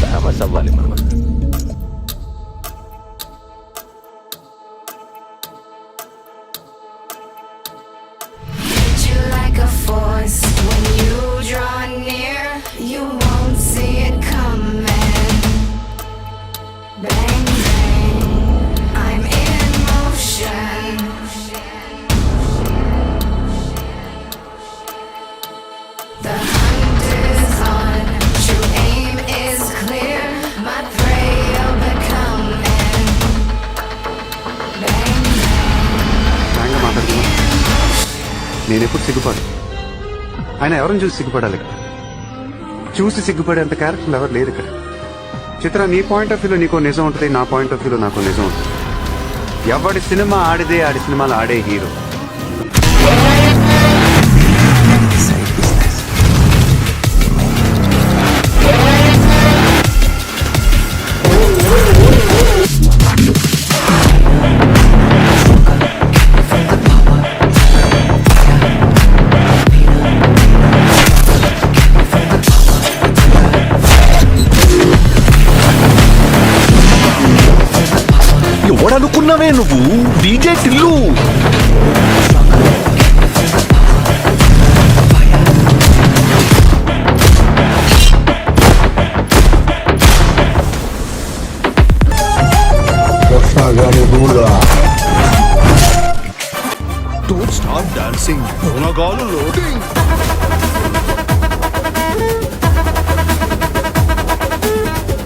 Famous అవ్వాలి మనం. Force when you draw near, you won't see it coming. Bang bang, I'm in motion. The hunt is on, true aim is clear. My prey will become man. Bang bang. నేను ఎప్పుడు సిగ్గుపడు. ఆయన ఎవరిని చూసి సిగ్గుపడాలి ఇక్కడ? చూసి సిగ్గుపడేంత క్యారెక్టర్లు ఎవరు లేరు ఇక్కడ. చిత్ర, నీ పాయింట్ ఆఫ్ వ్యూలో నీకో నిజం ఉంటుంది, నా పాయింట్ ఆఫ్ వ్యూలో నాకో నిజం ఉంటుంది. ఎవడి సినిమా ఆడిదే ఆడి సినిమాలు ఆడే హీరో. ఎవడనుకున్నావే నువ్వు? DJ Tillu. Don't start dancing. Unagalu loading.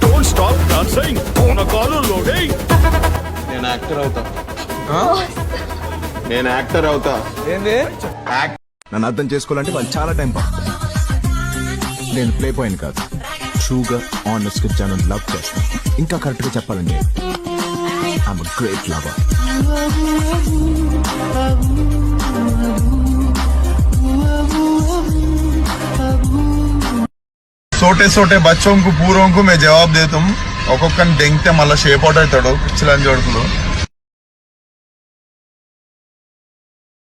Don't stop dancing. Unagalu loading. నేను యాక్టర్ అవుతా. ఏంది? నన్ను అర్థం చేసుకోవాలంటే వాళ్ళు చాలా టైం పడుతుంది. నేను ప్లే పాయింట్ కాదు, ట్రూగా ఆనెస్ట్ గా జనం లవ్ చేస్తాను. ఇంకా కరెక్ట్ గా చెప్పాలండి, ఐఎమ్ ఎ గ్రేట్ లవర్. సోటే సోటే బచ్చోं को पूरों को मैं जवाब देता हूँ. ఒక్కొక్కరిని దెంగితే మళ్ళీ షేప్ అవుట్ అవుతాడు పిచ్చిలని జోడుకులు.